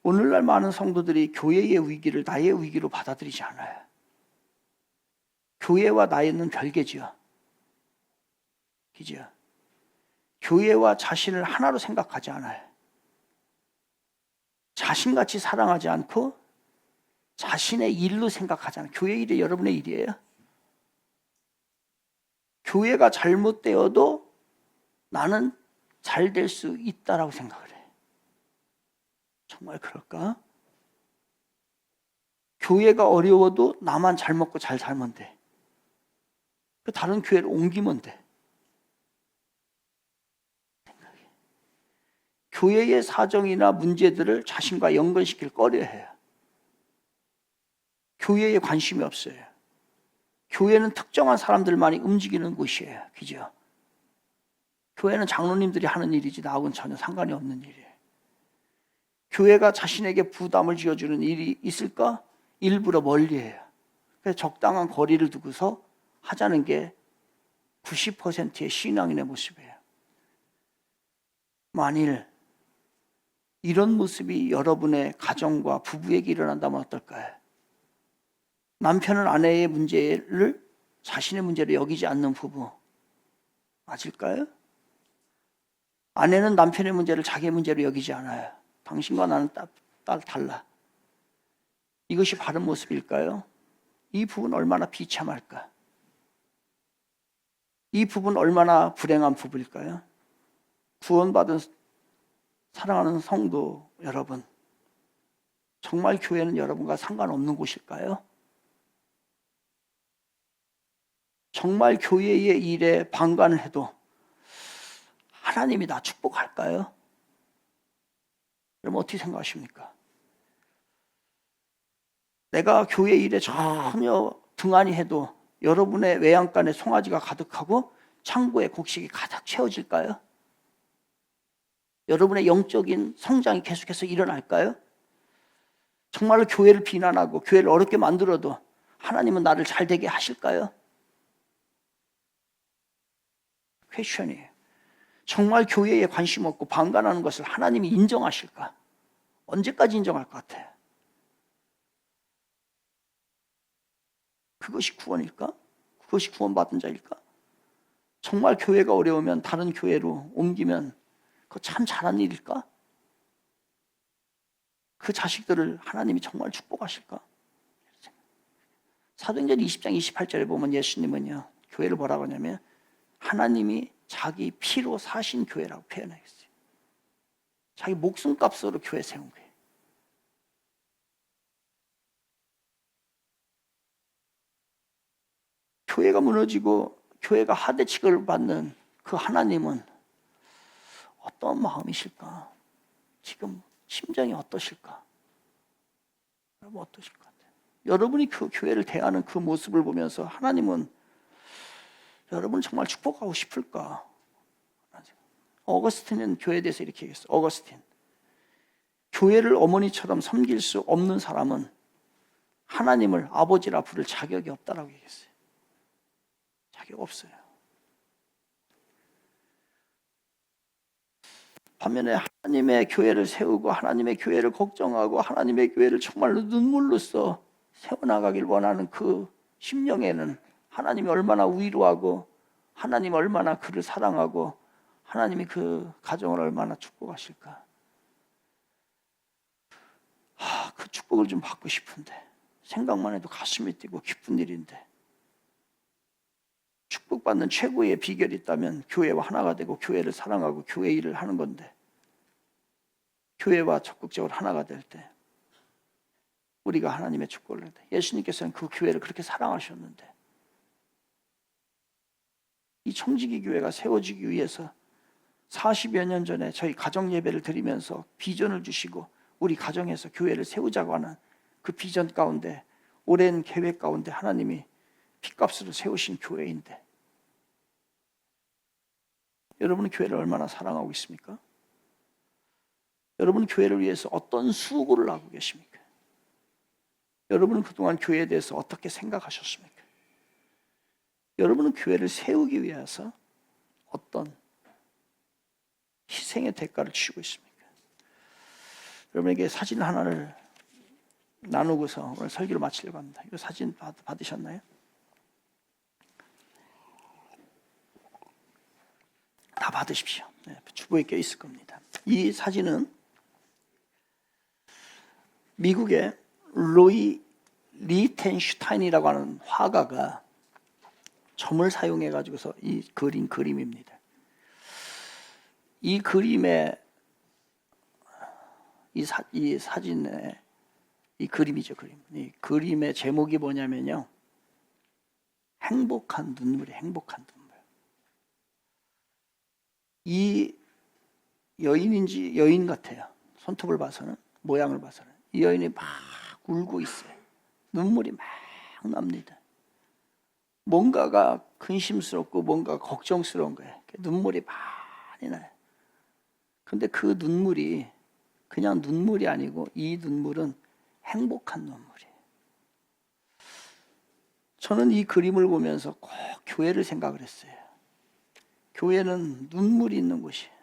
오늘날 많은 성도들이 교회의 위기를 나의 위기로 받아들이지 않아요. 교회와 나는 별개지요. 그죠? 교회와 자신을 하나로 생각하지 않아요. 자신같이 사랑하지 않고 자신의 일로 생각하지 않아요. 교회 일이 여러분의 일이에요. 교회가 잘못되어도 나는 잘 될 수 있다라고 생각을 해요. 정말 그럴까? 교회가 어려워도 나만 잘 먹고 잘 살면 돼. 다른 교회를 옮기면 돼. 교회의 사정이나 문제들을 자신과 연관시킬 꺼려해요. 교회에 관심이 없어요. 교회는 특정한 사람들만이 움직이는 곳이에요. 그죠? 교회는 장로님들이 하는 일이지 나하고는 전혀 상관이 없는 일이에요. 교회가 자신에게 부담을 지어주는 일이 있을까? 일부러 멀리해요. 그래서 적당한 거리를 두고서 하자는 게 90%의 신앙인의 모습이에요. 만일 이런 모습이 여러분의 가정과 부부에게 일어난다면 어떨까요? 남편은 아내의 문제를 자신의 문제로 여기지 않는 부부 맞을까요? 아내는 남편의 문제를 자기의 문제로 여기지 않아요. 당신과 나는 달라. 이것이 바른 모습일까요? 이 부부는 얼마나 비참할까? 이 부부는 얼마나 불행한 부부일까요? 구원받은 사랑하는 성도 여러분, 정말 교회는 여러분과 상관없는 곳일까요? 정말 교회의 일에 방관을 해도 하나님이 나 축복할까요? 그럼 어떻게 생각하십니까? 내가 교회 일에 전혀 등한히 해도 여러분의 외양간에 송아지가 가득하고 창고에 곡식이 가득 채워질까요? 여러분의 영적인 성장이 계속해서 일어날까요? 정말로 교회를 비난하고 교회를 어렵게 만들어도 하나님은 나를 잘 되게 하실까요? 퀘션이에요. 정말 교회에 관심 없고 방관하는 것을 하나님이 인정하실까? 언제까지 인정할 것 같아요? 그것이 구원일까? 그것이 구원받은 자일까? 정말 교회가 어려우면 다른 교회로 옮기면 그거 참 잘한 일일까? 그 자식들을 하나님이 정말 축복하실까? 사도행전 20장 28절에 보면 예수님은요, 교회를 뭐라고 하냐면 하나님이 자기 피로 사신 교회라고 표현하겠어요. 자기 목숨값으로 교회 세운 거예요. 교회가 무너지고 교회가 하대 취급을 받는 그 하나님은 어떤 마음이실까? 지금 심정이 어떠실까? 여러분 어떠실 것 같아요? 여러분이 그 교회를 대하는 그 모습을 보면서 하나님은 여러분을 정말 축복하고 싶을까? 어거스틴은 교회에 대해서 이렇게 얘기했어요. 어거스틴. 교회를 어머니처럼 섬길 수 없는 사람은 하나님을 아버지라 부를 자격이 없다라고 얘기했어요. 자격 없어요. 반면에 하나님의 교회를 세우고 하나님의 교회를 걱정하고 하나님의 교회를 정말로 눈물로써 세워나가길 원하는 그 심령에는 하나님이 얼마나 위로하고 하나님이 얼마나 그를 사랑하고 하나님이 그 가정을 얼마나 축복하실까. 그 축복을 좀 받고 싶은데 생각만 해도 가슴이 뛰고 기쁜 일인데 축복받는 최고의 비결이 있다면 교회와 하나가 되고 교회를 사랑하고 교회 일을 하는 건데 교회와 적극적으로 하나가 될 때 우리가 하나님의 축복을 받는다. 예수님께서는 그 교회를 그렇게 사랑하셨는데 이 청지기 교회가 세워지기 위해서 40여 년 전에 저희 가정 예배를 드리면서 비전을 주시고 우리 가정에서 교회를 세우자고 하는 그 비전 가운데 오랜 계획 가운데 하나님이 핏값으로 세우신 교회인데 여러분은 교회를 얼마나 사랑하고 있습니까? 여러분은 교회를 위해서 어떤 수고를 하고 계십니까? 여러분은 그동안 교회에 대해서 어떻게 생각하셨습니까? 여러분은 교회를 세우기 위해서 어떤 희생의 대가를 치르고 있습니까? 여러분에게 사진 하나를 나누고서 오늘 설교를 마치려고 합니다. 이거 사진 받으셨나요? 다 받으십시오. 네, 주보에 껴 있을 겁니다. 이 사진은 미국의 로이 리텐슈타인이라고 하는 화가가 점을 사용해 가지고서 이 그린 그림입니다. 이 그림의 이 사진의 이 그림이죠, 그림. 이 그림의 제목이 뭐냐면요, 행복한 눈물이 행복한 눈물. 이 여인인지 여인 같아요. 손톱을 봐서는, 모양을 봐서는. 이 여인이 막 울고 있어요. 눈물이 막 납니다. 뭔가가 근심스럽고 뭔가 걱정스러운 거예요. 눈물이 많이 나요. 근데 그 눈물이 그냥 눈물이 아니고 이 눈물은 행복한 눈물이에요. 저는 이 그림을 보면서 꼭 교회를 생각을 했어요. 교회는 눈물이 있는 곳이에요.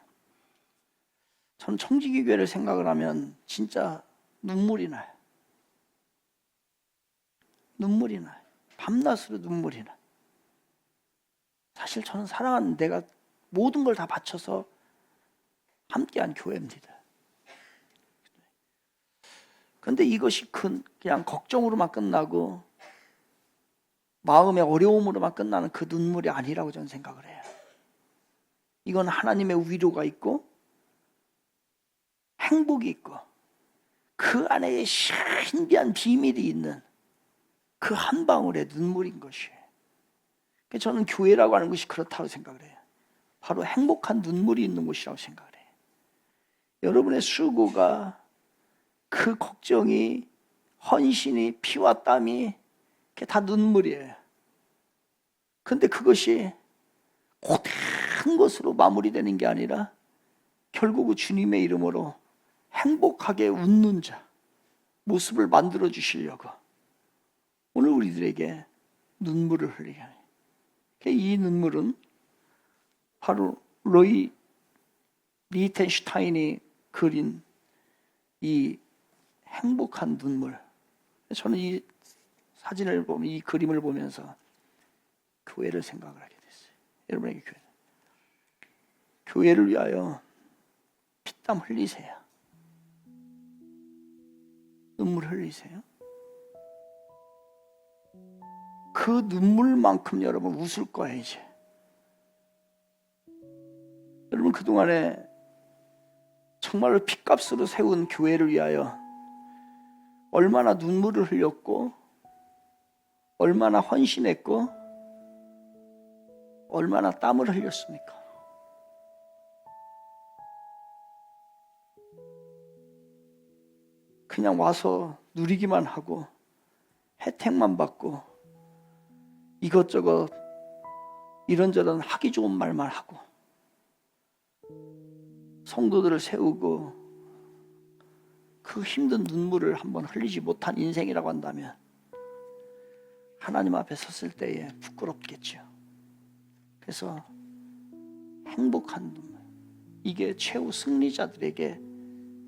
저는 청지기 교회를 생각을 하면 진짜 눈물이 나요. 눈물이 나요. 밤낮으로 눈물이 나요. 사실 저는 사랑하는 내가 모든 걸 다 바쳐서 함께한 교회입니다. 그런데 이것이 그냥 걱정으로만 끝나고 마음의 어려움으로만 끝나는 그 눈물이 아니라고 저는 생각을 해요. 이건 하나님의 위로가 있고 행복이 있고 그 안에 신비한 비밀이 있는 그 한 방울의 눈물인 것이에요. 저는 교회라고 하는 것이 그렇다고 생각을 해요. 바로 행복한 눈물이 있는 곳이라고 생각을 해요. 여러분의 수고가, 그 걱정이, 헌신이, 피와 땀이 그게 다 눈물이에요. 그런데 그것이 고된 것으로 마무리되는 게 아니라 결국은 주님의 이름으로 행복하게 웃는 자 모습을 만들어 주시려고 오늘 우리들에게 눈물을 흘리게 해요. 이 눈물은 바로 로이 리텐슈타인이 그린 이 행복한 눈물. 저는 이 사진을 보면, 이 그림을 보면서 교회를 생각을 하게 됐어요. 여러분에게 교회를 위하여 피땀 흘리세요. 눈물 흘리세요. 그 눈물만큼 여러분 웃을 거예요, 이제. 여러분 그동안에 정말로 핏값으로 세운 교회를 위하여 얼마나 눈물을 흘렸고 얼마나 헌신했고 얼마나 땀을 흘렸습니까? 그냥 와서 누리기만 하고 혜택만 받고 이것저것 이런저런 하기 좋은 말만 하고 성도들을 세우고 그 힘든 눈물을 한번 흘리지 못한 인생이라고 한다면 하나님 앞에 섰을 때에 부끄럽겠죠. 그래서 행복한 눈물, 이게 최후 승리자들에게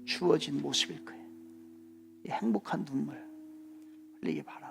주어진 모습일 거예요. 이 행복한 눈물 흘리기 바랍니다.